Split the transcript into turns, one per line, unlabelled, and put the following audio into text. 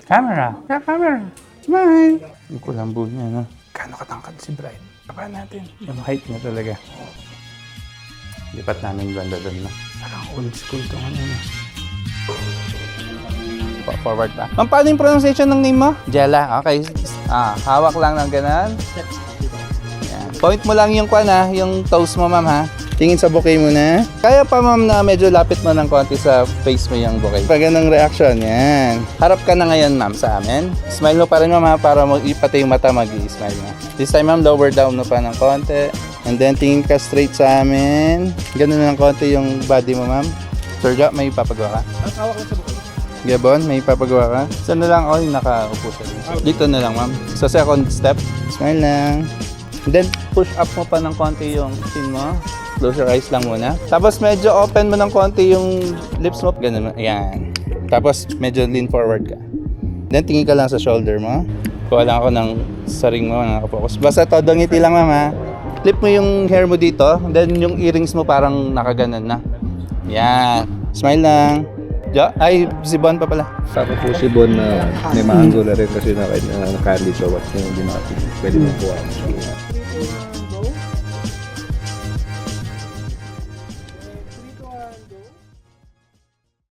Camera. Camera. Smile. Yung kulambo niya, no? Kano katangkad si Bride? Kapahan natin. Yung height niya talaga. Lipat namin banda doon, no? Parang old school itong ano niya. Forward pa. Ma'am, paano yung pronunciation ng name mo? Jella. Okay. Hawak lang ng ganan. Yan. Point mo lang yung yung toes mo, ma'am, ha? Tingin sa bouquet muna. Kaya pa, ma'am, na medyo lapit mo ng konti sa face mo yung bouquet. Pag ganang reaction, yan. Harap ka na ngayon, ma'am, sa amin. Smile mo pa rin, ma'am, ha, para pati yung mata mag-i-smile na. This time, ma'am, lower down mo pa ng konti. And then, tingin ka straight sa amin. Ganun ng konti yung body mo, ma'am. Sir Ja, may papagawa ka?
Ang hawak lang sa bukod.
Gabon, may papagawa ka? Saan na lang? Oh, nakaupo siya. Dito na lang, ma'am. Sa second step, smile lang. And then, push up mo pa ng konti yung chin mo. Close your eyes lang muna. Tapos, medyo open mo ng konti yung lips mo. Ganun, ayan. Tapos, medyo lean forward ka. Then, tingin ka lang sa shoulder mo. Kuha lang ako ng saring mo, nakafocus. Basta todo ngiti lang, ma'am, ha? Flip mo yung hair mo dito. Then, yung earrings mo parang nakaganan na. Yan. Smile lang. Ay, si Bon pa pala.
Saka po si Bon na may maangulo rin kasi na kahit na candy so what yung hindi natin pwede mo kuha.